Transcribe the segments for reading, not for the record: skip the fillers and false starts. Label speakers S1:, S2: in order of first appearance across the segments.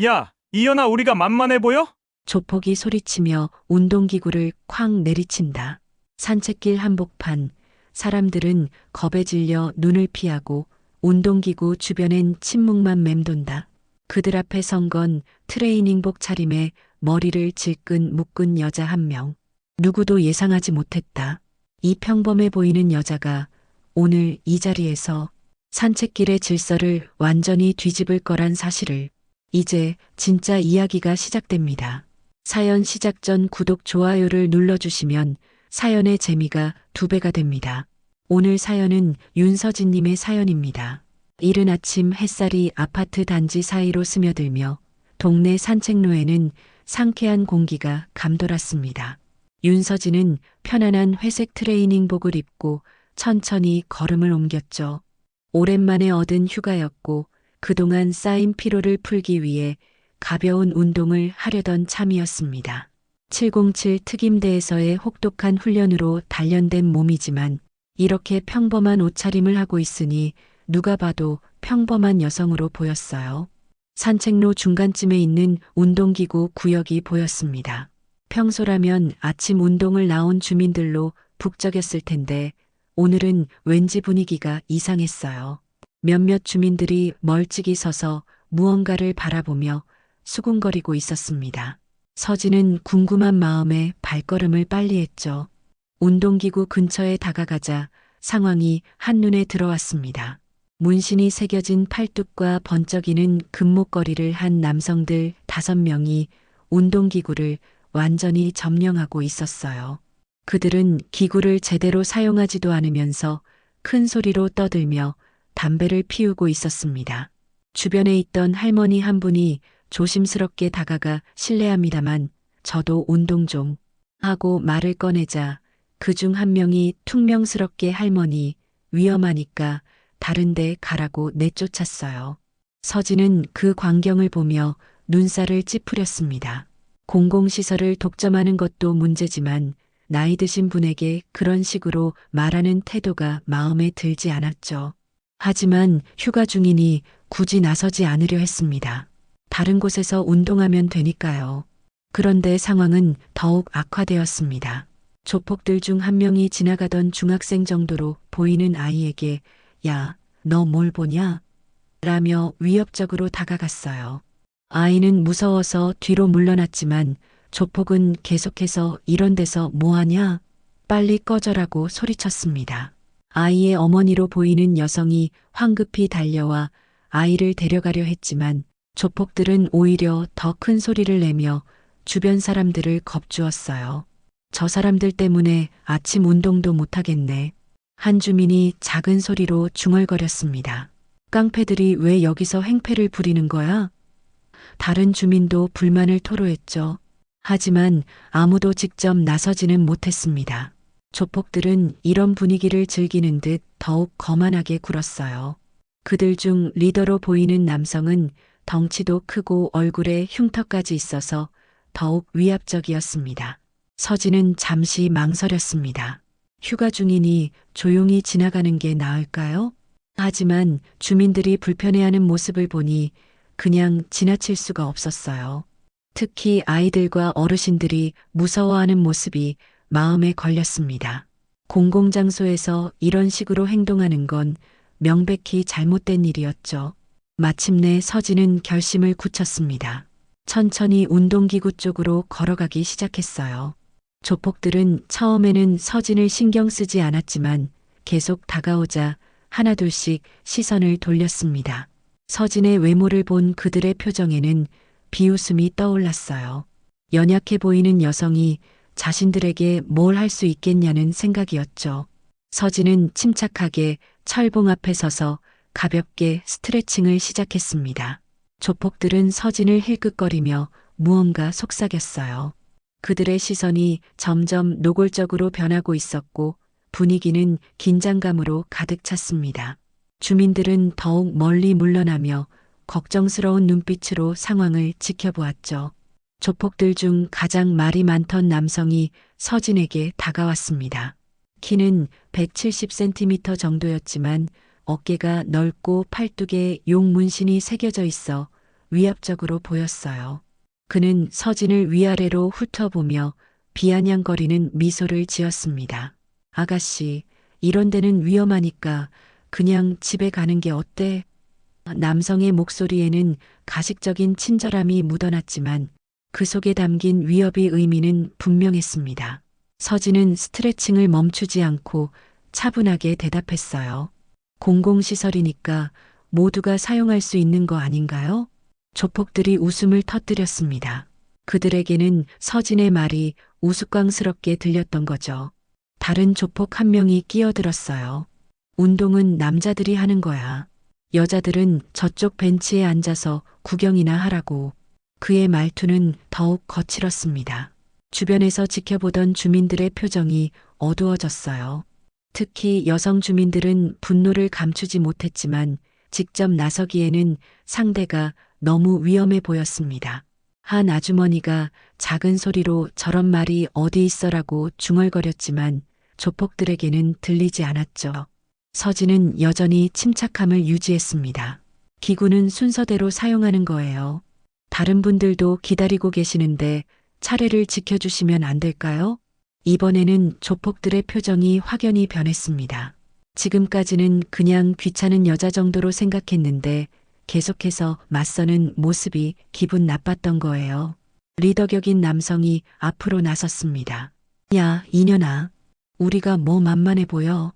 S1: 야, 이현아, 우리가 만만해 보여?
S2: 조폭이 소리치며 운동기구를 쾅 내리친다. 산책길 한복판, 사람들은 겁에 질려 눈을 피하고 운동기구 주변엔 침묵만 맴돈다. 그들 앞에 선 건 트레이닝복 차림에 머리를 질끈 묶은 여자 한 명. 누구도 예상하지 못했다. 이 평범해 보이는 여자가 오늘 이 자리에서 산책길의 질서를 완전히 뒤집을 거란 사실을. 이제 진짜 이야기가 시작됩니다. 사연 시작 전 구독, 좋아요를 눌러주시면 사연의 재미가 2배가 됩니다. 오늘 사연은 윤서진님의 사연입니다. 이른 아침 햇살이 아파트 단지 사이로 스며들며 동네 산책로에는 상쾌한 공기가 감돌았습니다. 윤서진은 편안한 회색 트레이닝복을 입고 천천히 걸음을 옮겼죠. 오랜만에 얻은 휴가였고 그동안 쌓인 피로를 풀기 위해 가벼운 운동을 하려던 참이었습니다. 707 특임대에서의 혹독한 훈련으로 단련된 몸이지만 이렇게 평범한 옷차림을 하고 있으니 누가 봐도 평범한 여성으로 보였어요. 산책로 중간쯤에 있는 운동기구 구역이 보였습니다. 평소라면 아침 운동을 나온 주민들로 북적였을 텐데 오늘은 왠지 분위기가 이상했어요. 몇몇 주민들이 멀찍이 서서 무언가를 바라보며 수군거리고 있었습니다. 서진은 궁금한 마음에 발걸음을 빨리 했죠. 운동기구 근처에 다가가자 상황이 한눈에 들어왔습니다. 문신이 새겨진 팔뚝과 번쩍이는 금목걸이를 한 남성들 5명이 운동기구를 완전히 점령하고 있었어요. 그들은 기구를 제대로 사용하지도 않으면서 큰 소리로 떠들며 담배를 피우고 있었습니다. 주변에 있던 할머니 한 분이 조심스럽게 다가가 실례합니다만 저도 운동 좀 하고 말을 꺼내자 그 중 한 명이 퉁명스럽게 할머니 위험하니까 다른데 가라고 내쫓았어요. 서진은 그 광경을 보며 눈살을 찌푸렸습니다. 공공시설을 독점하는 것도 문제지만 나이 드신 분에게 그런 식으로 말하는 태도가 마음에 들지 않았죠. 하지만 휴가 중이니 굳이 나서지 않으려 했습니다. 다른 곳에서 운동하면 되니까요. 그런데 상황은 더욱 악화되었습니다. 조폭들 중 한 명이 지나가던 중학생 정도로 보이는 아이에게 야, 너 뭘 보냐? 라며 위협적으로 다가갔어요. 아이는 무서워서 뒤로 물러났지만 조폭은 계속해서 이런 데서 뭐하냐? 빨리 꺼져라고 소리쳤습니다. 아이의 어머니로 보이는 여성이 황급히 달려와 아이를 데려가려 했지만 조폭들은 오히려 더 큰 소리를 내며 주변 사람들을 겁주었어요. 저 사람들 때문에 아침 운동도 못하겠네. 한 주민이 작은 소리로 중얼거렸습니다. 깡패들이 왜 여기서 행패를 부리는 거야? 다른 주민도 불만을 토로했죠. 하지만 아무도 직접 나서지는 못했습니다. 조폭들은 이런 분위기를 즐기는 듯 더욱 거만하게 굴었어요. 그들 중 리더로 보이는 남성은 덩치도 크고 얼굴에 흉터까지 있어서 더욱 위압적이었습니다. 서진은 잠시 망설였습니다. 휴가 중이니 조용히 지나가는 게 나을까요? 하지만 주민들이 불편해하는 모습을 보니 그냥 지나칠 수가 없었어요. 특히 아이들과 어르신들이 무서워하는 모습이 마음에 걸렸습니다. 공공장소에서 이런 식으로 행동하는 건 명백히 잘못된 일이었죠. 마침내 서진은 결심을 굳혔습니다. 천천히 운동기구 쪽으로 걸어가기 시작했어요. 조폭들은 처음에는 서진을 신경 쓰지 않았지만 계속 다가오자 하나둘씩 시선을 돌렸습니다. 서진의 외모를 본 그들의 표정에는 비웃음이 떠올랐어요. 연약해 보이는 여성이 자신들에게 뭘 할 수 있겠냐는 생각이었죠. 서진은 침착하게 철봉 앞에 서서 가볍게 스트레칭을 시작했습니다. 조폭들은 서진을 힐끗거리며 무언가 속삭였어요. 그들의 시선이 점점 노골적으로 변하고 있었고 분위기는 긴장감으로 가득 찼습니다. 주민들은 더욱 멀리 물러나며 걱정스러운 눈빛으로 상황을 지켜보았죠. 조폭들 중 가장 말이 많던 남성이 서진에게 다가왔습니다. 키는 170cm 정도였지만 어깨가 넓고 팔뚝에 용 문신이 새겨져 있어 위압적으로 보였어요. 그는 서진을 위아래로 훑어보며 비아냥거리는 미소를 지었습니다. 아가씨, 이런 데는 위험하니까 그냥 집에 가는 게 어때? 남성의 목소리에는 가식적인 친절함이 묻어났지만 그 속에 담긴 위협의 의미는 분명했습니다. 서진은 스트레칭을 멈추지 않고 차분하게 대답했어요. 공공시설이니까 모두가 사용할 수 있는 거 아닌가요? 조폭들이 웃음을 터뜨렸습니다. 그들에게는 서진의 말이 우스꽝스럽게 들렸던 거죠. 다른 조폭 한 명이 끼어들었어요. 운동은 남자들이 하는 거야. 여자들은 저쪽 벤치에 앉아서 구경이나 하라고. 그의 말투는 더욱 거칠었습니다. 주변에서 지켜보던 주민들의 표정이 어두워졌어요. 특히 여성 주민들은 분노를 감추지 못했지만 직접 나서기에는 상대가 너무 위험해 보였습니다. 한 아주머니가 작은 소리로 저런 말이 어디 있어라고 중얼거렸지만 조폭들에게는 들리지 않았죠. 서진은 여전히 침착함을 유지했습니다. 기구는 순서대로 사용하는 거예요. 다른 분들도 기다리고 계시는데 차례를 지켜주시면 안 될까요? 이번에는 조폭들의 표정이 확연히 변했습니다. 지금까지는 그냥 귀찮은 여자 정도로 생각했는데 계속해서 맞서는 모습이 기분 나빴던 거예요. 리더격인 남성이 앞으로 나섰습니다. 야, 이년아. 우리가 뭐 만만해 보여?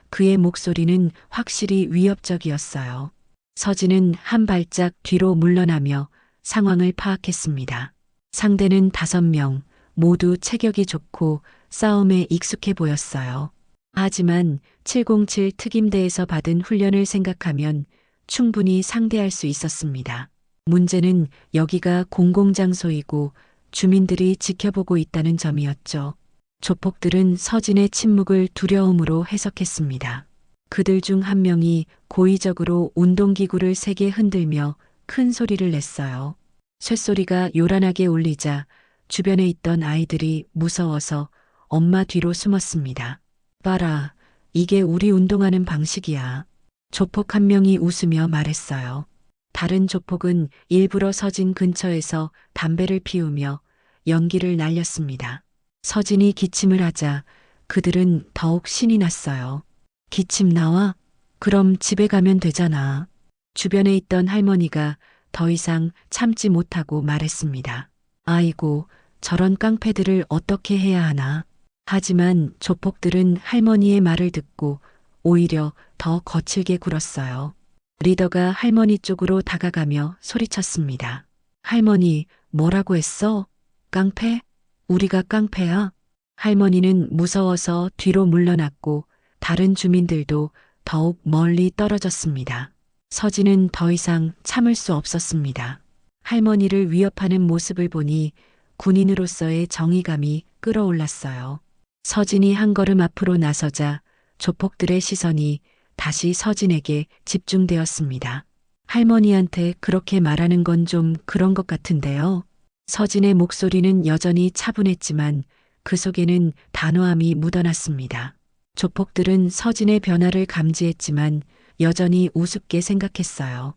S2: 그의 목소리는 확실히 위협적이었어요. 서진은 한 발짝 뒤로 물러나며 상황을 파악했습니다. 상대는 5명, 모두 체격이 좋고 싸움에 익숙해 보였어요. 하지만 707 특임대에서 받은 훈련을 생각하면 충분히 상대할 수 있었습니다. 문제는 여기가 공공장소이고 주민들이 지켜보고 있다는 점이었죠. 조폭들은 서진의 침묵을 두려움으로 해석했습니다. 그들 중 한 명이 고의적으로 운동기구를 세게 흔들며 큰 소리를 냈어요. 쇳소리가 요란하게 울리자 주변에 있던 아이들이 무서워서 엄마 뒤로 숨었습니다. 봐라, 이게 우리 운동하는 방식이야. 조폭 한 명이 웃으며 말했어요. 다른 조폭은 일부러 서진 근처에서 담배를 피우며 연기를 날렸습니다. 서진이 기침을 하자 그들은 더욱 신이 났어요. 기침 나와? 그럼 집에 가면 되잖아. 주변에 있던 할머니가 더 이상 참지 못하고 말했습니다. 아이고, 저런 깡패들을 어떻게 해야 하나. 하지만 조폭들은 할머니의 말을 듣고 오히려 더 거칠게 굴었어요. 리더가 할머니 쪽으로 다가가며 소리쳤습니다. 할머니, 뭐라고 했어? 깡패? 우리가 깡패야? 할머니는 무서워서 뒤로 물러났고 다른 주민들도 더욱 멀리 떨어졌습니다. 서진은 더 이상 참을 수 없었습니다. 할머니를 위협하는 모습을 보니 군인으로서의 정의감이 끌어올랐어요. 서진이 한 걸음 앞으로 나서자 조폭들의 시선이 다시 서진에게 집중되었습니다. 할머니한테 그렇게 말하는 건 좀 그런 것 같은데요. 서진의 목소리는 여전히 차분했지만 그 속에는 단호함이 묻어났습니다. 조폭들은 서진의 변화를 감지했지만 여전히 우습게 생각했어요.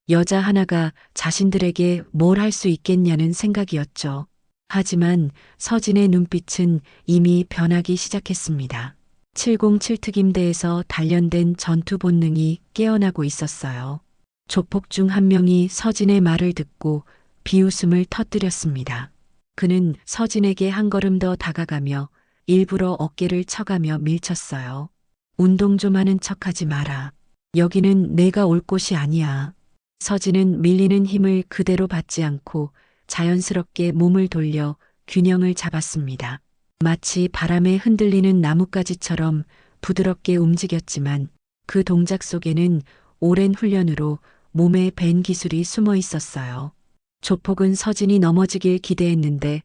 S2: 여자 하나가 자신들에게 뭘 할 수 있겠냐는 생각이었죠. 하지만 서진의 눈빛은 이미 변하기 시작했습니다. 707 특임대에서 단련된 전투 본능이 깨어나고 있었어요. 조폭 중 한 명이 서진의 말을 듣고 비웃음을 터뜨렸습니다. 그는 서진에게 한 걸음 더 다가가며 일부러 어깨를 쳐가며 밀쳤어요. 운동 좀 하는 척하지 마라. 여기는 내가 올 곳이 아니야. 서진은 밀리는 힘을 그대로 받지 않고 자연스럽게 몸을 돌려 균형을 잡았습니다. 마치 바람에 흔들리는 나뭇가지처럼 부드럽게 움직였지만 그 동작 속에는 오랜 훈련으로 몸에 밴 기술이 숨어 있었어요. 조폭은 서진이 넘어지길 기대했는데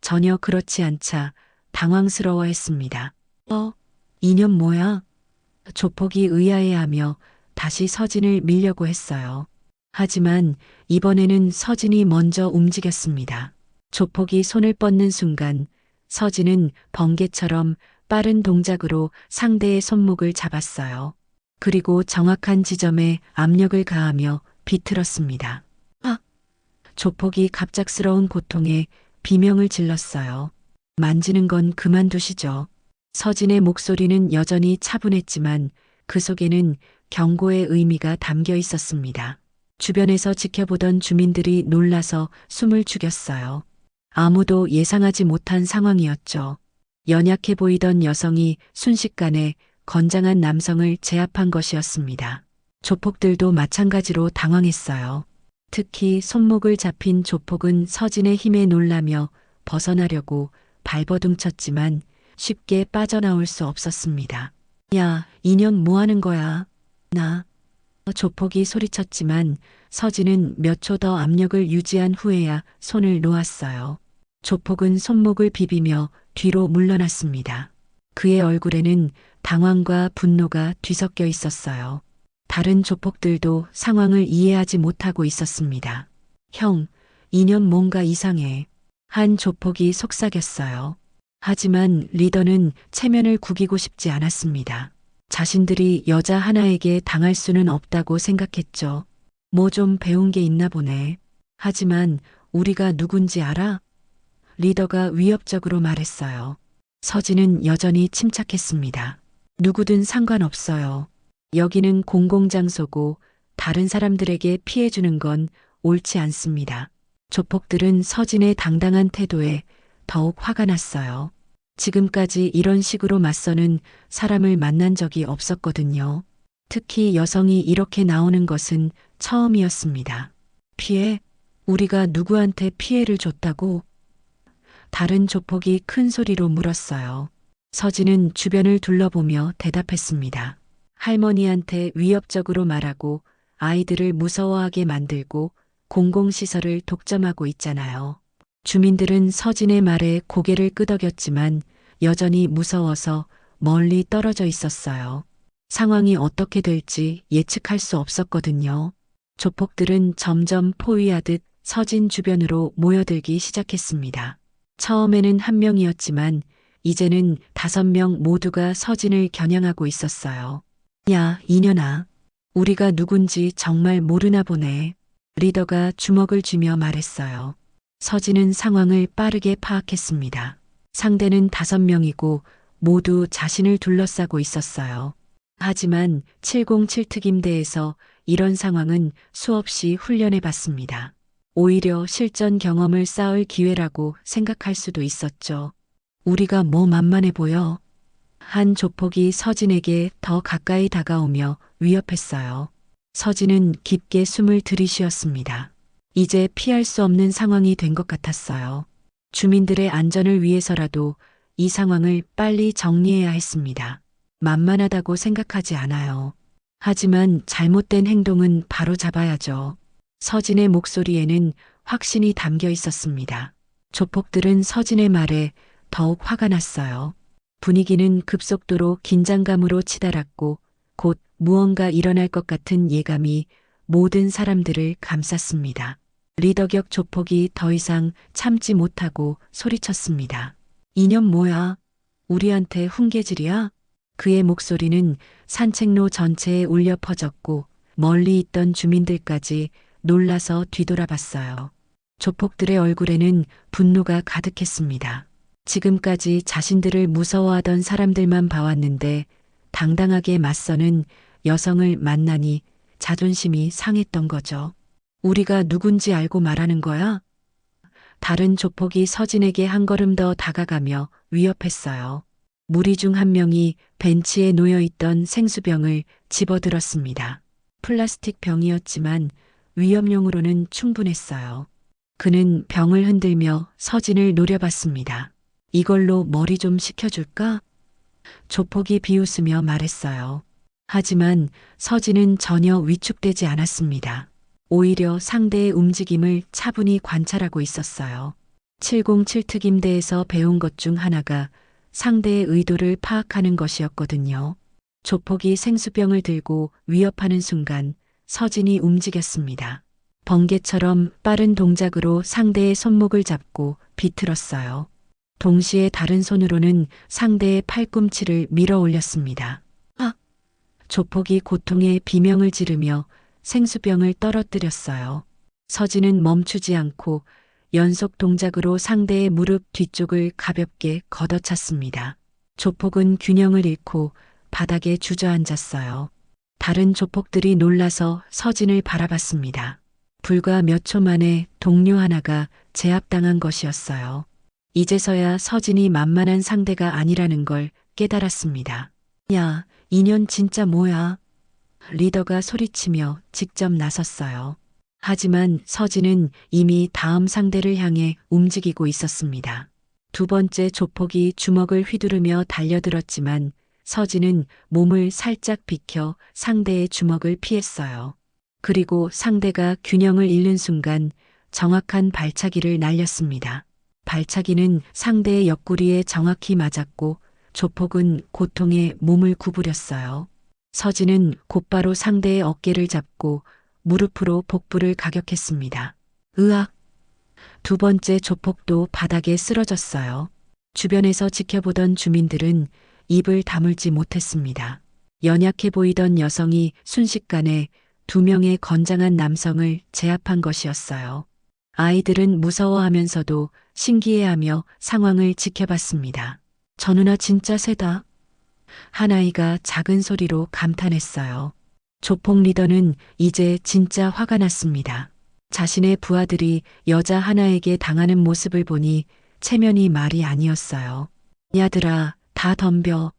S2: 전혀 그렇지 않자 당황스러워했습니다. 이년 뭐야? 조폭이 의아해하며 다시 서진을 밀려고 했어요. 하지만 이번에는 서진이 먼저 움직였습니다. 조폭이 손을 뻗는 순간 서진은 번개처럼 빠른 동작으로 상대의 손목을 잡았어요. 그리고 정확한 지점에 압력을 가하며 비틀었습니다. 조폭이 갑작스러운 고통에 비명을 질렀어요. 만지는 건 그만두시죠. 서진의 목소리는 여전히 차분했지만 그 속에는 경고의 의미가 담겨 있었습니다. 주변에서 지켜보던 주민들이 놀라서 숨을 죽였어요. 아무도 예상하지 못한 상황이었죠. 연약해 보이던 여성이 순식간에 건장한 남성을 제압한 것이었습니다. 조폭들도 마찬가지로 당황했어요. 특히 손목을 잡힌 조폭은 서진의 힘에 놀라며 벗어나려고 발버둥쳤지만 쉽게 빠져나올 수 없었습니다. 야, 인연 뭐 하는 거야? 나. 조폭이 소리쳤지만 서진은 몇 초 더 압력을 유지한 후에야 손을 놓았어요. 조폭은 손목을 비비며 뒤로 물러났습니다. 그의 얼굴에는 당황과 분노가 뒤섞여 있었어요. 다른 조폭들도 상황을 이해하지 못하고 있었습니다. 형, 인연 뭔가 이상해. 한 조폭이 속삭였어요. 하지만 리더는 체면을 구기고 싶지 않았습니다. 자신들이 여자 하나에게 당할 수는 없다고 생각했죠. 뭐 좀 배운 게 있나 보네. 하지만 우리가 누군지 알아? 리더가 위협적으로 말했어요. 서진은 여전히 침착했습니다. 누구든 상관없어요. 여기는 공공장소고 다른 사람들에게 피해 주는 건 옳지 않습니다. 조폭들은 서진의 당당한 태도에 더욱 화가 났어요. 지금까지 이런 식으로 맞서는 사람을 만난 적이 없었거든요. 특히 여성이 이렇게 나오는 것은 처음이었습니다. 피해? 우리가 누구한테 피해를 줬다고? 다른 조폭이 큰 소리로 물었어요. 서진은 주변을 둘러보며 대답했습니다. 할머니한테 위협적으로 말하고 아이들을 무서워하게 만들고 공공시설을 독점하고 있잖아요. 주민들은 서진의 말에 고개를 끄덕였지만 여전히 무서워서 멀리 떨어져 있었어요. 상황이 어떻게 될지 예측할 수 없었거든요. 조폭들은 점점 포위하듯 서진 주변으로 모여들기 시작했습니다. 처음에는 한 명이었지만 이제는 5명 모두가 서진을 겨냥하고 있었어요. 야, 이년아. 우리가 누군지 정말 모르나 보네. 리더가 주먹을 쥐며 말했어요. 서진은 상황을 빠르게 파악했습니다. 상대는 5명이고 모두 자신을 둘러싸고 있었어요. 하지만 707 특임대에서 이런 상황은 수없이 훈련해 봤습니다. 오히려 실전 경험을 쌓을 기회라고 생각할 수도 있었죠. 우리가 뭐 만만해 보여? 한 조폭이 서진에게 더 가까이 다가오며 위협했어요. 서진은 깊게 숨을 들이쉬었습니다. 이제 피할 수 없는 상황이 된 것 같았어요. 주민들의 안전을 위해서라도 이 상황을 빨리 정리해야 했습니다. 만만하다고 생각하지 않아요. 하지만 잘못된 행동은 바로 잡아야죠. 서진의 목소리에는 확신이 담겨 있었습니다. 조폭들은 서진의 말에 더욱 화가 났어요. 분위기는 급속도로 긴장감으로 치달았고 곧 무언가 일어날 것 같은 예감이 모든 사람들을 감쌌습니다. 리더격 조폭이 더 이상 참지 못하고 소리쳤습니다. 이년 뭐야? 우리한테 훈계질이야? 그의 목소리는 산책로 전체에 울려 퍼졌고 멀리 있던 주민들까지 놀라서 뒤돌아봤어요. 조폭들의 얼굴에는 분노가 가득했습니다. 지금까지 자신들을 무서워하던 사람들만 봐왔는데 당당하게 맞서는 여성을 만나니 자존심이 상했던 거죠. 우리가 누군지 알고 말하는 거야? 다른 조폭이 서진에게 한 걸음 더 다가가며 위협했어요. 무리 중 한 명이 벤치에 놓여있던 생수병을 집어들었습니다. 플라스틱 병이었지만 위험용으로는 충분했어요. 그는 병을 흔들며 서진을 노려봤습니다. 이걸로 머리 좀 식혀줄까? 조폭이 비웃으며 말했어요. 하지만 서진은 전혀 위축되지 않았습니다. 오히려 상대의 움직임을 차분히 관찰하고 있었어요. 707 특임대에서 배운 것 중 하나가 상대의 의도를 파악하는 것이었거든요. 조폭이 생수병을 들고 위협하는 순간 서진이 움직였습니다. 번개처럼 빠른 동작으로 상대의 손목을 잡고 비틀었어요. 동시에 다른 손으로는 상대의 팔꿈치를 밀어 올렸습니다. 아! 조폭이 고통에 비명을 지르며 생수병을 떨어뜨렸어요. 서진은 멈추지 않고 연속 동작으로 상대의 무릎 뒤쪽을 가볍게 걷어찼습니다. 조폭은 균형을 잃고 바닥에 주저앉았어요. 다른 조폭들이 놀라서 서진을 바라봤습니다. 불과 몇 초 만에 동료 하나가 제압당한 것이었어요. 이제서야 서진이 만만한 상대가 아니라는 걸 깨달았습니다. 야, 인연 진짜 뭐야? 리더가 소리치며 직접 나섰어요. 하지만 서진은 이미 다음 상대를 향해 움직이고 있었습니다. 두 번째 조폭이 주먹을 휘두르며 달려들었지만 서진은 몸을 살짝 비켜 상대의 주먹을 피했어요. 그리고 상대가 균형을 잃는 순간 정확한 발차기를 날렸습니다. 발차기는 상대의 옆구리에 정확히 맞았고 조폭은 고통에 몸을 구부렸어요. 서진은 곧바로 상대의 어깨를 잡고 무릎으로 복부를 가격했습니다. 으악! 두 번째 조폭도 바닥에 쓰러졌어요. 주변에서 지켜보던 주민들은 입을 다물지 못했습니다. 연약해 보이던 여성이 순식간에 두 명의 건장한 남성을 제압한 것이었어요. 아이들은 무서워하면서도 신기해하며 상황을 지켜봤습니다. 저 누나 진짜 세다. 한 아이가 작은 소리로 감탄했어요. 조폭 리더는 이제 진짜 화가 났습니다. 자신의 부하들이 여자 하나에게 당하는 모습을 보니 체면이 말이 아니었어요. 야들아, 다 덤벼.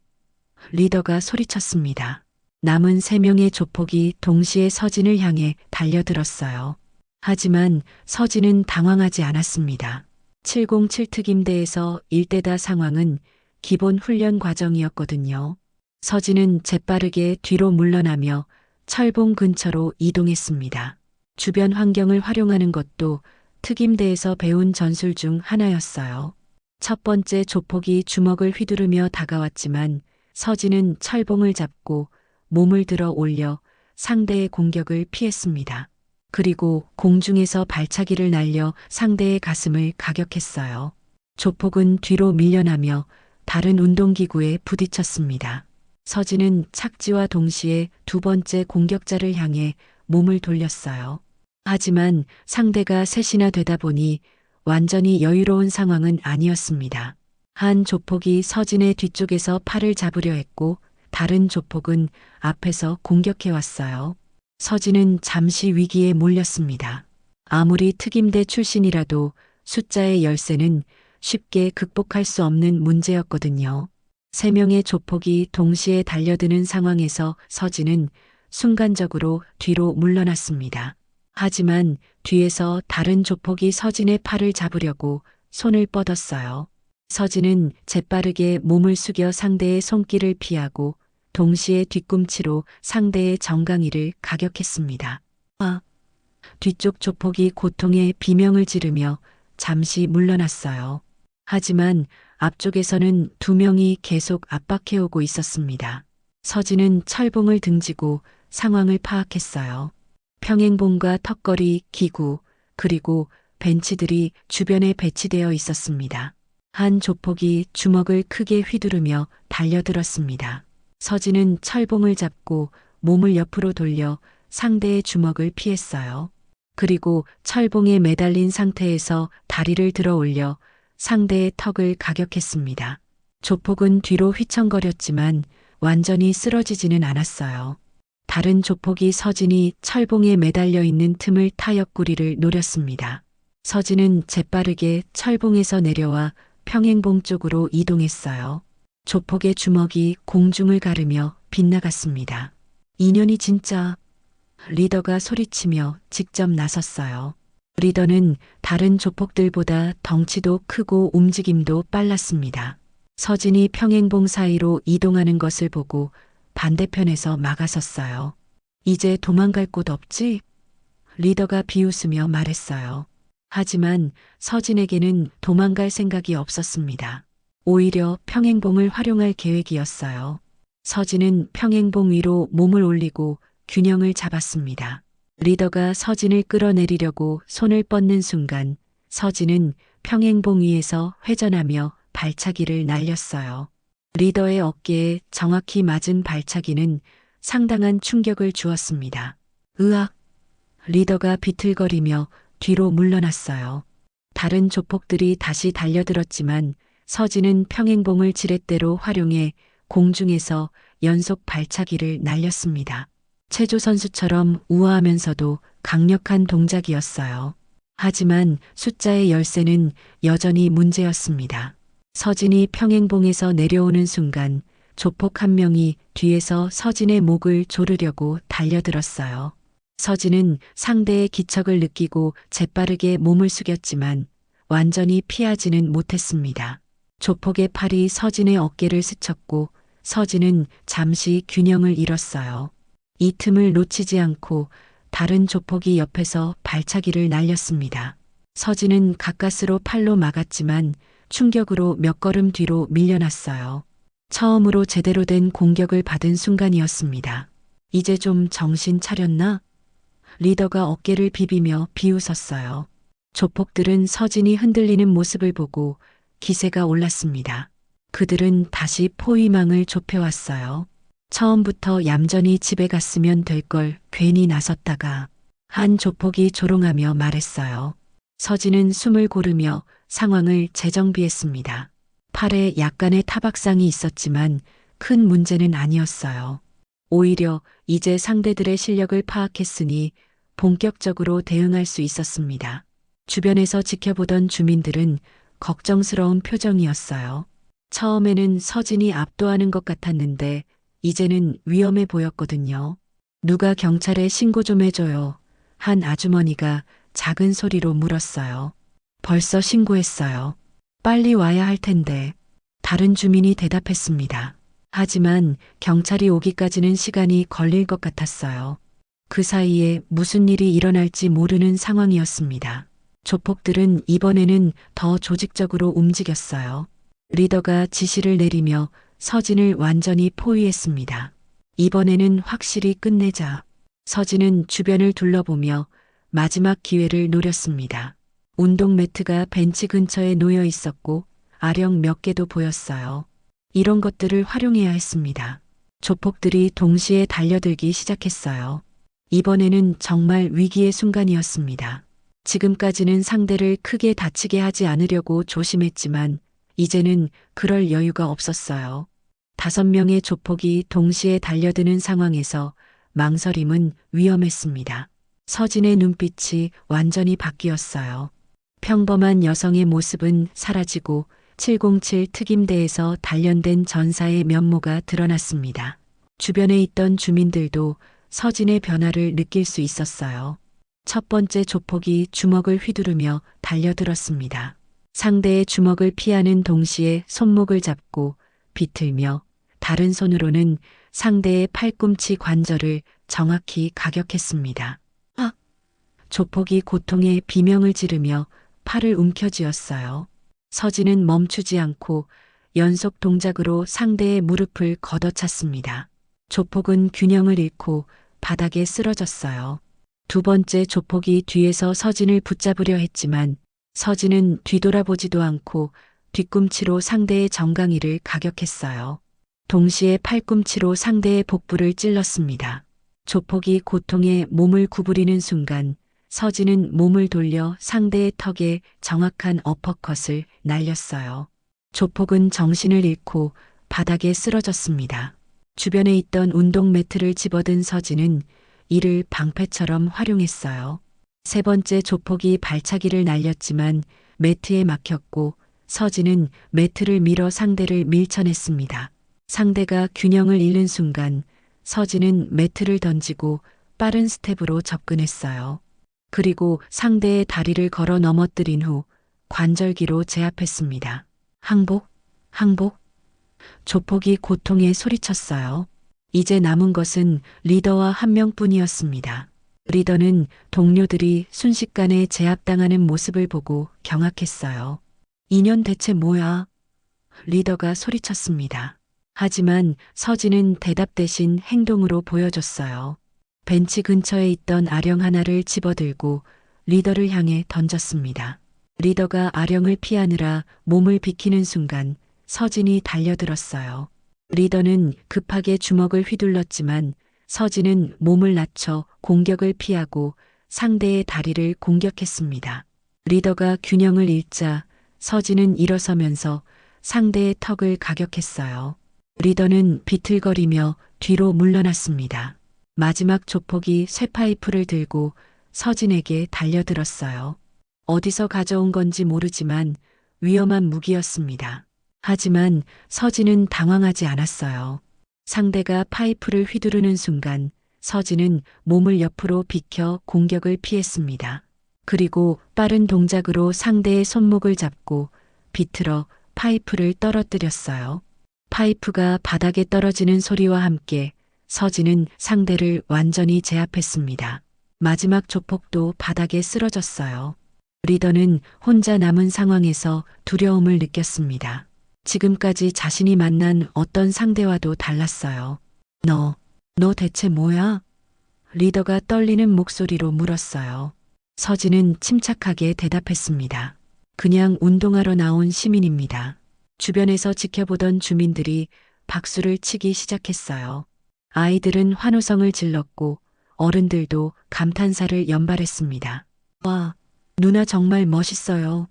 S2: 리더가 소리쳤습니다. 남은 3명의 조폭이 동시에 서진을 향해 달려들었어요. 하지만 서진은 당황하지 않았습니다. 707 특임대에서 일대다 상황은 기본 훈련 과정이었거든요. 서진은 재빠르게 뒤로 물러나며 철봉 근처로 이동했습니다. 주변 환경을 활용하는 것도 특임대에서 배운 전술 중 하나였어요. 첫 번째 조폭이 주먹을 휘두르며 다가왔지만 서진은 철봉을 잡고 몸을 들어 올려 상대의 공격을 피했습니다. 그리고 공중에서 발차기를 날려 상대의 가슴을 가격했어요. 조폭은 뒤로 밀려나며 다른 운동기구에 부딪혔습니다. 서진은 착지와 동시에 두 번째 공격자를 향해 몸을 돌렸어요. 하지만 상대가 셋이나 되다 보니 완전히 여유로운 상황은 아니었습니다. 한 조폭이 서진의 뒤쪽에서 팔을 잡으려 했고 다른 조폭은 앞에서 공격해왔어요. 서진은 잠시 위기에 몰렸습니다. 아무리 특임대 출신이라도 숫자의 열세는 쉽게 극복할 수 없는 문제였거든요. 3명의 조폭이 동시에 달려드는 상황에서 서진은 순간적으로 뒤로 물러났습니다. 하지만 뒤에서 다른 조폭이 서진의 팔을 잡으려고 손을 뻗었어요. 서진은 재빠르게 몸을 숙여 상대의 손길을 피하고 동시에 뒤꿈치로 상대의 정강이를 가격했습니다. 뒤쪽 조폭이 고통에 비명을 지르며 잠시 물러났어요. 하지만 앞쪽에서는 2명이 계속 압박해오고 있었습니다. 서진은 철봉을 등지고 상황을 파악했어요. 평행봉과 턱걸이, 기구, 그리고 벤치들이 주변에 배치되어 있었습니다. 한 조폭이 주먹을 크게 휘두르며 달려들었습니다. 서진은 철봉을 잡고 몸을 옆으로 돌려 상대의 주먹을 피했어요. 그리고 철봉에 매달린 상태에서 다리를 들어 올려 상대의 턱을 가격했습니다. 조폭은 뒤로 휘청거렸지만 완전히 쓰러지지는 않았어요. 다른 조폭이 서진이 철봉에 매달려 있는 틈을 타 옆구리를 노렸습니다. 서진은 재빠르게 철봉에서 내려와 평행봉 쪽으로 이동했어요. 조폭의 주먹이 공중을 가르며 빗나갔습니다. 인연이 진짜. 리더가 소리치며 직접 나섰어요. 리더는 다른 조폭들보다 덩치도 크고 움직임도 빨랐습니다. 서진이 평행봉 사이로 이동하는 것을 보고 반대편에서 막아섰어요. 이제 도망갈 곳 없지? 리더가 비웃으며 말했어요. 하지만 서진에게는 도망갈 생각이 없었습니다. 오히려 평행봉을 활용할 계획이었어요. 서진은 평행봉 위로 몸을 올리고 균형을 잡았습니다. 리더가 서진을 끌어내리려고 손을 뻗는 순간 서진은 평행봉 위에서 회전하며 발차기를 날렸어요. 리더의 어깨에 정확히 맞은 발차기는 상당한 충격을 주었습니다. 으악! 리더가 비틀거리며 뒤로 물러났어요. 다른 조폭들이 다시 달려들었지만 서진은 평행봉을 지렛대로 활용해 공중에서 연속 발차기를 날렸습니다. 체조 선수처럼 우아하면서도 강력한 동작이었어요. 하지만 숫자의 열세는 여전히 문제였습니다. 서진이 평행봉에서 내려오는 순간 조폭 한 명이 뒤에서 서진의 목을 조르려고 달려들었어요. 서진은 상대의 기척을 느끼고 재빠르게 몸을 숙였지만 완전히 피하지는 못했습니다. 조폭의 팔이 서진의 어깨를 스쳤고 서진은 잠시 균형을 잃었어요. 이 틈을 놓치지 않고 다른 조폭이 옆에서 발차기를 날렸습니다. 서진은 가까스로 팔로 막았지만 충격으로 몇 걸음 뒤로 밀려났어요. 처음으로 제대로 된 공격을 받은 순간이었습니다. 이제 좀 정신 차렸나? 리더가 어깨를 비비며 비웃었어요. 조폭들은 서진이 흔들리는 모습을 보고 기세가 올랐습니다. 그들은 다시 포위망을 좁혀왔어요. 처음부터 얌전히 집에 갔으면 될 걸 괜히 나섰다가 한 조폭이 조롱하며 말했어요. 서진은 숨을 고르며 상황을 재정비했습니다. 팔에 약간의 타박상이 있었지만 큰 문제는 아니었어요. 오히려 이제 상대들의 실력을 파악했으니 본격적으로 대응할 수 있었습니다. 주변에서 지켜보던 주민들은 걱정스러운 표정이었어요. 처음에는 서진이 압도하는 것 같았는데 이제는 위험해 보였거든요. 누가 경찰에 신고 좀 해줘요. 한 아주머니가 작은 소리로 물었어요. 벌써 신고했어요. 빨리 와야 할 텐데. 다른 주민이 대답했습니다. 하지만 경찰이 오기까지는 시간이 걸릴 것 같았어요. 그 사이에 무슨 일이 일어날지 모르는 상황이었습니다. 조폭들은 이번에는 더 조직적으로 움직였어요. 리더가 지시를 내리며 서진을 완전히 포위했습니다. 이번에는 확실히 끝내자. 서진은 주변을 둘러보며 마지막 기회를 노렸습니다. 운동 매트가 벤치 근처에 놓여 있었고 아령 몇 개도 보였어요. 이런 것들을 활용해야 했습니다. 조폭들이 동시에 달려들기 시작했어요. 이번에는 정말 위기의 순간이었습니다. 지금까지는 상대를 크게 다치게 하지 않으려고 조심했지만 이제는 그럴 여유가 없었어요. 5명의 조폭이 동시에 달려드는 상황에서 망설임은 위험했습니다. 서진의 눈빛이 완전히 바뀌었어요. 평범한 여성의 모습은 사라지고 707 특임대에서 단련된 전사의 면모가 드러났습니다. 주변에 있던 주민들도 서진의 변화를 느낄 수 있었어요. 첫 번째 조폭이 주먹을 휘두르며 달려들었습니다. 상대의 주먹을 피하는 동시에 손목을 잡고 비틀며 다른 손으로는 상대의 팔꿈치 관절을 정확히 가격했습니다. 아! 조폭이 고통에 비명을 지르며 팔을 움켜쥐었어요. 서진은 멈추지 않고 연속 동작으로 상대의 무릎을 걷어찼습니다. 조폭은 균형을 잃고 바닥에 쓰러졌어요. 두 번째 조폭이 뒤에서 서진을 붙잡으려 했지만 서진은 뒤돌아보지도 않고 뒤꿈치로 상대의 정강이를 가격했어요. 동시에 팔꿈치로 상대의 복부를 찔렀습니다. 조폭이 고통에 몸을 구부리는 순간 서진은 몸을 돌려 상대의 턱에 정확한 어퍼컷을 날렸어요. 조폭은 정신을 잃고 바닥에 쓰러졌습니다. 주변에 있던 운동 매트를 집어든 서진은 이를 방패처럼 활용했어요. 세 번째 조폭이 발차기를 날렸지만 매트에 막혔고 서진은 매트를 밀어 상대를 밀쳐냈습니다. 상대가 균형을 잃는 순간 서진은 매트를 던지고 빠른 스텝으로 접근했어요. 그리고 상대의 다리를 걸어 넘어뜨린 후 관절기로 제압했습니다. 항복, 항복. 조폭이 고통에 소리쳤어요. 이제 남은 것은 리더와 한 명뿐이었습니다. 리더는 동료들이 순식간에 제압당하는 모습을 보고 경악했어요. 인연 대체 뭐야? 리더가 소리쳤습니다. 하지만 서진은 대답 대신 행동으로 보여줬어요. 벤치 근처에 있던 아령 하나를 집어들고 리더를 향해 던졌습니다. 리더가 아령을 피하느라 몸을 비키는 순간 서진이 달려들었어요. 리더는 급하게 주먹을 휘둘렀지만 서진은 몸을 낮춰 공격을 피하고 상대의 다리를 공격했습니다. 리더가 균형을 잃자 서진은 일어서면서 상대의 턱을 가격했어요. 리더는 비틀거리며 뒤로 물러났습니다. 마지막 조폭이 쇠파이프를 들고 서진에게 달려들었어요. 어디서 가져온 건지 모르지만 위험한 무기였습니다. 하지만 서진은 당황하지 않았어요. 상대가 파이프를 휘두르는 순간 서진은 몸을 옆으로 비켜 공격을 피했습니다. 그리고 빠른 동작으로 상대의 손목을 잡고 비틀어 파이프를 떨어뜨렸어요. 파이프가 바닥에 떨어지는 소리와 함께 서진은 상대를 완전히 제압했습니다. 마지막 조폭도 바닥에 쓰러졌어요. 리더는 혼자 남은 상황에서 두려움을 느꼈습니다. 지금까지 자신이 만난 어떤 상대와도 달랐어요. 너 대체 뭐야? 리더가 떨리는 목소리로 물었어요. 서진은 침착하게 대답했습니다. 그냥 운동하러 나온 시민입니다. 주변에서 지켜보던 주민들이 박수를 치기 시작했어요. 아이들은 환호성을 질렀고 어른들도 감탄사를 연발했습니다. 와, 누나 정말 멋있어요.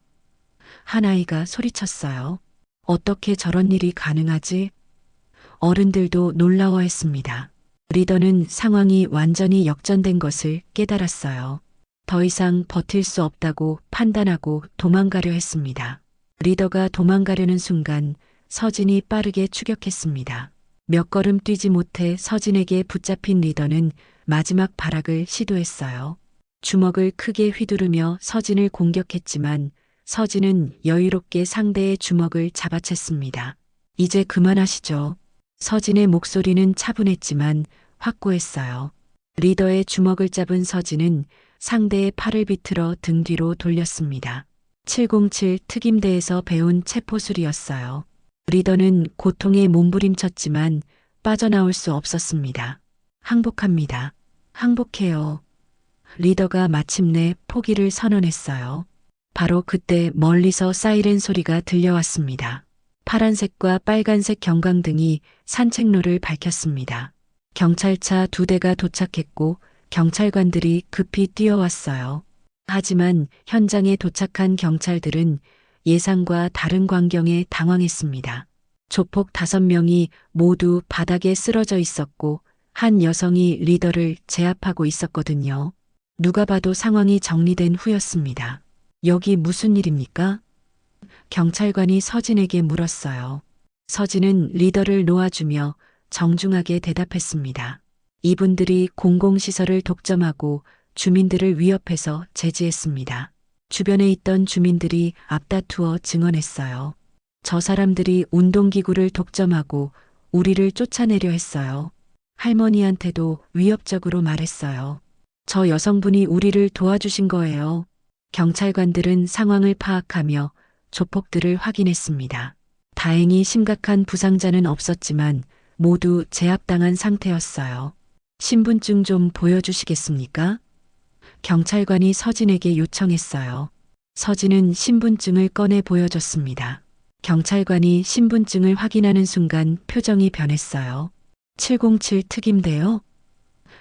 S2: 한 아이가 소리쳤어요. 어떻게 저런 일이 가능하지? 어른들도 놀라워했습니다. 리더는 상황이 완전히 역전된 것을 깨달았어요. 더 이상 버틸 수 없다고 판단하고 도망가려 했습니다. 리더가 도망가려는 순간 서진이 빠르게 추격했습니다. 몇 걸음 뛰지 못해 서진에게 붙잡힌 리더는 마지막 발악을 시도했어요. 주먹을 크게 휘두르며 서진을 공격했지만 서진은 여유롭게 상대의 주먹을 잡아챘습니다. 이제 그만하시죠. 서진의 목소리는 차분했지만 확고했어요. 리더의 주먹을 잡은 서진은 상대의 팔을 비틀어 등 뒤로 돌렸습니다. 707 특임대에서 배운 체포술이었어요. 리더는 고통에 몸부림쳤지만 빠져나올 수 없었습니다. 항복합니다. 항복해요. 리더가 마침내 포기를 선언했어요. 바로 그때 멀리서 사이렌 소리가 들려왔습니다. 파란색과 빨간색 경광등이 산책로를 밝혔습니다. 경찰차 2대가 도착했고 경찰관들이 급히 뛰어왔어요. 하지만 현장에 도착한 경찰들은 예상과 다른 광경에 당황했습니다. 조폭 5명이 모두 바닥에 쓰러져 있었고 한 여성이 리더를 제압하고 있었거든요. 누가 봐도 상황이 정리된 후였습니다. 여기 무슨 일입니까? 경찰관이 서진에게 물었어요. 서진은 리더를 놓아주며 정중하게 대답했습니다. 이분들이 공공시설을 독점하고 주민들을 위협해서 제지했습니다. 주변에 있던 주민들이 앞다투어 증언했어요. 저 사람들이 운동기구를 독점하고 우리를 쫓아내려 했어요. 할머니한테도 위협적으로 말했어요. 저 여성분이 우리를 도와주신 거예요. 경찰관들은 상황을 파악하며 조폭들을 확인했습니다. 다행히 심각한 부상자는 없었지만 모두 제압당한 상태였어요. 신분증 좀 보여주시겠습니까? 경찰관이 서진에게 요청했어요. 서진은 신분증을 꺼내 보여줬습니다. 경찰관이 신분증을 확인하는 순간 표정이 변했어요. 707 특임대요?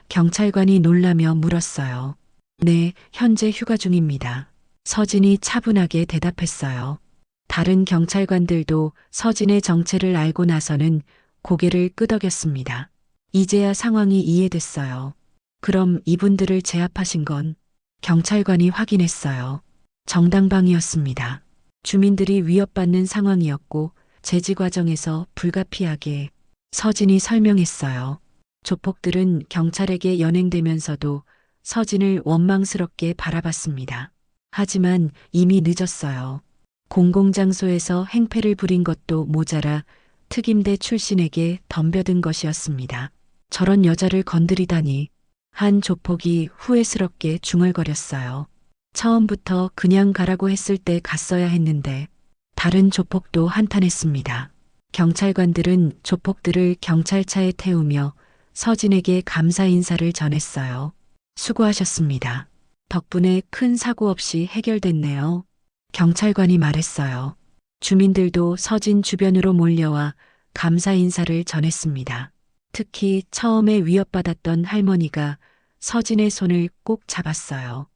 S2: 경찰관이 놀라며 물었어요. 네, 현재 휴가 중입니다. 서진이 차분하게 대답했어요. 다른 경찰관들도 서진의 정체를 알고 나서는 고개를 끄덕였습니다. 이제야 상황이 이해됐어요. 그럼 이분들을 제압하신 건? 경찰관이 확인했어요. 정당방위였습니다. 주민들이 위협받는 상황이었고 제지 과정에서 불가피하게 서진이 설명했어요. 조폭들은 경찰에게 연행되면서도 서진을 원망스럽게 바라봤습니다. 하지만 이미 늦었어요. 공공장소에서 행패를 부린 것도 모자라 특임대 출신에게 덤벼든 것이었습니다. 저런 여자를 건드리다니. 한 조폭이 후회스럽게 중얼거렸어요. 처음부터 그냥 가라고 했을 때 갔어야 했는데. 다른 조폭도 한탄했습니다. 경찰관들은 조폭들을 경찰차에 태우며 서진에게 감사 인사를 전했어요. 수고하셨습니다. 덕분에 큰 사고 없이 해결됐네요. 경찰관이 말했어요. 주민들도 서진 주변으로 몰려와 감사 인사를 전했습니다. 특히 처음에 위협받았던 할머니가 서진의 손을 꼭 잡았어요.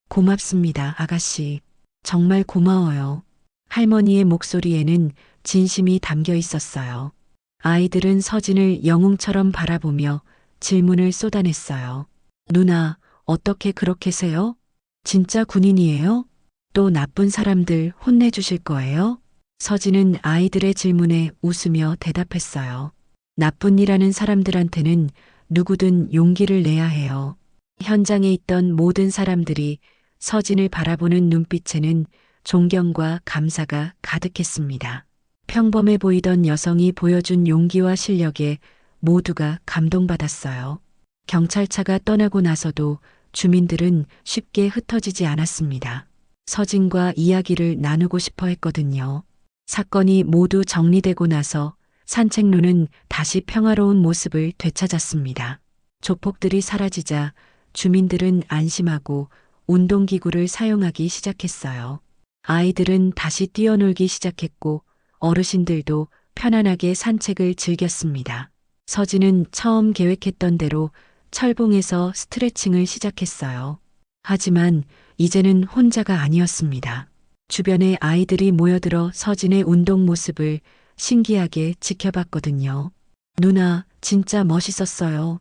S2: 고맙습니다, 아가씨. 정말 고마워요. 할머니의 목소리에는 진심이 담겨 있었어요. 아이들은 서진을 영웅처럼 바라보며 질문을 쏟아냈어요. 누나, 어떻게 그렇게 세요? 진짜 군인이에요? 또 나쁜 사람들 혼내주실 거예요? 서진은 아이들의 질문에 웃으며 대답했어요. 나쁜 일 하는 사람들한테는 누구든 용기를 내야 해요. 현장에 있던 모든 사람들이 서진을 바라보는 눈빛에는 존경과 감사가 가득했습니다. 평범해 보이던 여성이 보여준 용기와 실력에 모두가 감동받았어요. 경찰차가 떠나고 나서도 주민들은 쉽게 흩어지지 않았습니다. 서진과 이야기를 나누고 싶어 했거든요. 사건이 모두 정리되고 나서 산책로는 다시 평화로운 모습을 되찾았습니다. 조폭들이 사라지자 주민들은 안심하고 운동기구를 사용하기 시작했어요. 아이들은 다시 뛰어놀기 시작했고 어르신들도 편안하게 산책을 즐겼습니다. 서진은 처음 계획했던 대로 철봉에서 스트레칭을 시작했어요. 하지만 이제는 혼자가 아니었습니다. 주변에 아이들이 모여들어 서진의 운동 모습을 신기하게 지켜봤거든요. 누나, 진짜 멋있었어요.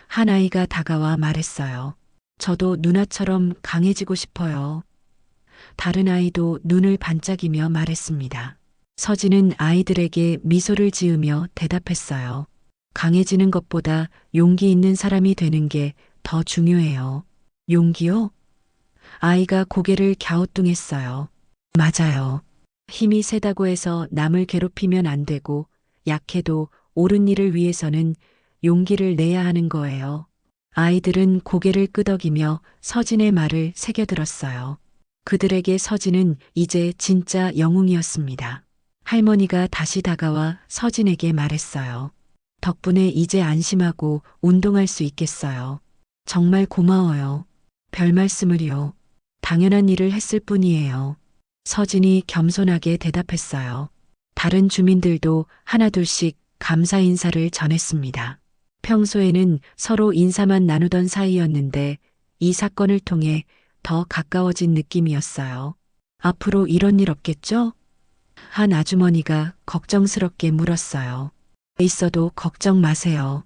S2: 한 아이가 다가와 말했어요. 저도 누나처럼 강해지고 싶어요. 다른 아이도 눈을 반짝이며 말했습니다. 서진은 아이들에게 미소를 지으며 대답했어요. 강해지는 것보다 용기 있는 사람이 되는 게 더 중요해요. 용기요? 아이가 고개를 갸우뚱했어요. 맞아요. 힘이 세다고 해서 남을 괴롭히면 안 되고 약해도 옳은 일을 위해서는 용기를 내야 하는 거예요. 아이들은 고개를 끄덕이며 서진의 말을 새겨들었어요. 그들에게 서진은 이제 진짜 영웅이었습니다. 할머니가 다시 다가와 서진에게 말했어요. 덕분에 이제 안심하고 운동할 수 있겠어요. 정말 고마워요. 별 말씀을요. 당연한 일을 했을 뿐이에요. 서진이 겸손하게 대답했어요. 다른 주민들도 하나둘씩 감사 인사를 전했습니다. 평소에는 서로 인사만 나누던 사이였는데 이 사건을 통해 더 가까워진 느낌이었어요. 앞으로 이런 일 없겠죠? 한 아주머니가 걱정스럽게 물었어요. 있어도 걱정 마세요.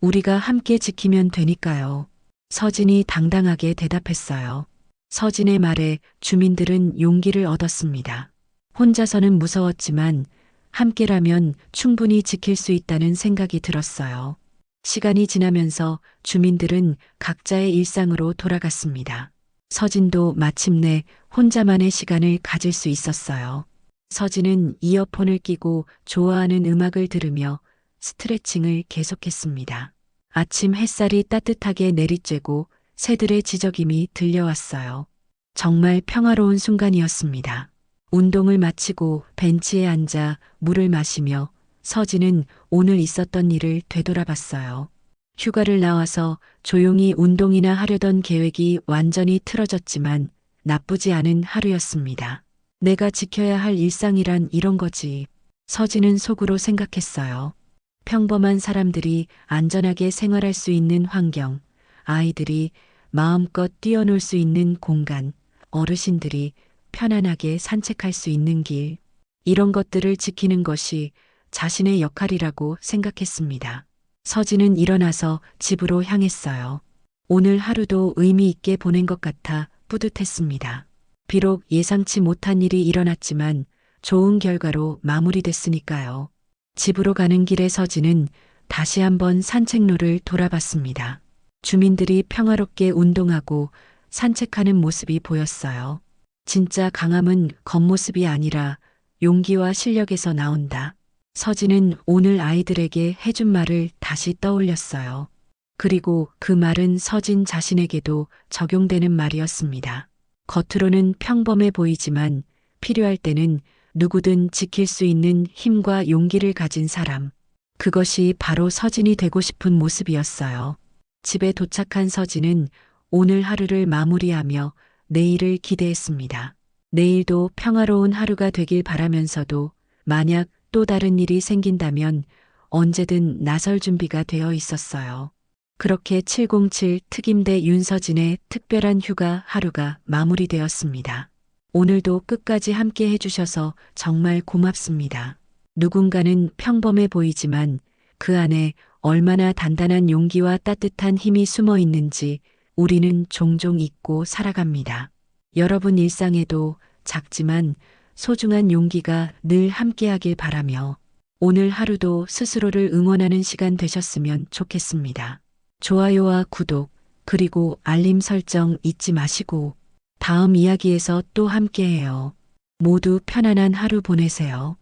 S2: 우리가 함께 지키면 되니까요. 서진이 당당하게 대답했어요. 서진의 말에 주민들은 용기를 얻었습니다. 혼자서는 무서웠지만 함께라면 충분히 지킬 수 있다는 생각이 들었어요. 시간이 지나면서 주민들은 각자의 일상으로 돌아갔습니다. 서진도 마침내 혼자만의 시간을 가질 수 있었어요. 서진은 이어폰을 끼고 좋아하는 음악을 들으며 스트레칭을 계속했습니다. 아침 햇살이 따뜻하게 내리쬐고 새들의 지저귐이 들려왔어요. 정말 평화로운 순간이었습니다. 운동을 마치고 벤치에 앉아 물을 마시며 서진은 오늘 있었던 일을 되돌아봤어요. 휴가를 나와서 조용히 운동이나 하려던 계획이 완전히 틀어졌지만 나쁘지 않은 하루였습니다. 내가 지켜야 할 일상이란 이런 거지. 서진은 속으로 생각했어요. 평범한 사람들이 안전하게 생활할 수 있는 환경, 아이들이 마음껏 뛰어놀 수 있는 공간, 어르신들이 편안하게 산책할 수 있는 길, 이런 것들을 지키는 것이 자신의 역할이라고 생각했습니다. 서진은 일어나서 집으로 향했어요. 오늘 하루도 의미 있게 보낸 것 같아 뿌듯했습니다. 비록 예상치 못한 일이 일어났지만 좋은 결과로 마무리됐으니까요. 집으로 가는 길에 서진은 다시 한번 산책로를 돌아봤습니다. 주민들이 평화롭게 운동하고 산책하는 모습이 보였어요. 진짜 강함은 겉모습이 아니라 용기와 실력에서 나온다. 서진은 오늘 아이들에게 해준 말을 다시 떠올렸어요. 그리고 그 말은 서진 자신에게도 적용되는 말이었습니다. 겉으로는 평범해 보이지만 필요할 때는 누구든 지킬 수 있는 힘과 용기를 가진 사람. 그것이 바로 서진이 되고 싶은 모습이었어요. 집에 도착한 서진은 오늘 하루를 마무리하며 내일을 기대했습니다. 내일도 평화로운 하루가 되길 바라면서도 만약 또 다른 일이 생긴다면 언제든 나설 준비가 되어 있었어요. 그렇게 707 특임대 윤서진의 특별한 휴가 하루가 마무리되었습니다. 오늘도 끝까지 함께 해주셔서 정말 고맙습니다. 누군가는 평범해 보이지만 그 안에 얼마나 단단한 용기와 따뜻한 힘이 숨어 있는지 우리는 종종 잊고 살아갑니다. 여러분 일상에도 작지만 소중한 용기가 늘 함께하길 바라며 오늘 하루도 스스로를 응원하는 시간 되셨으면 좋겠습니다. 좋아요와 구독, 그리고 알림 설정 잊지 마시고 다음 이야기에서 또 함께해요. 모두 편안한 하루 보내세요.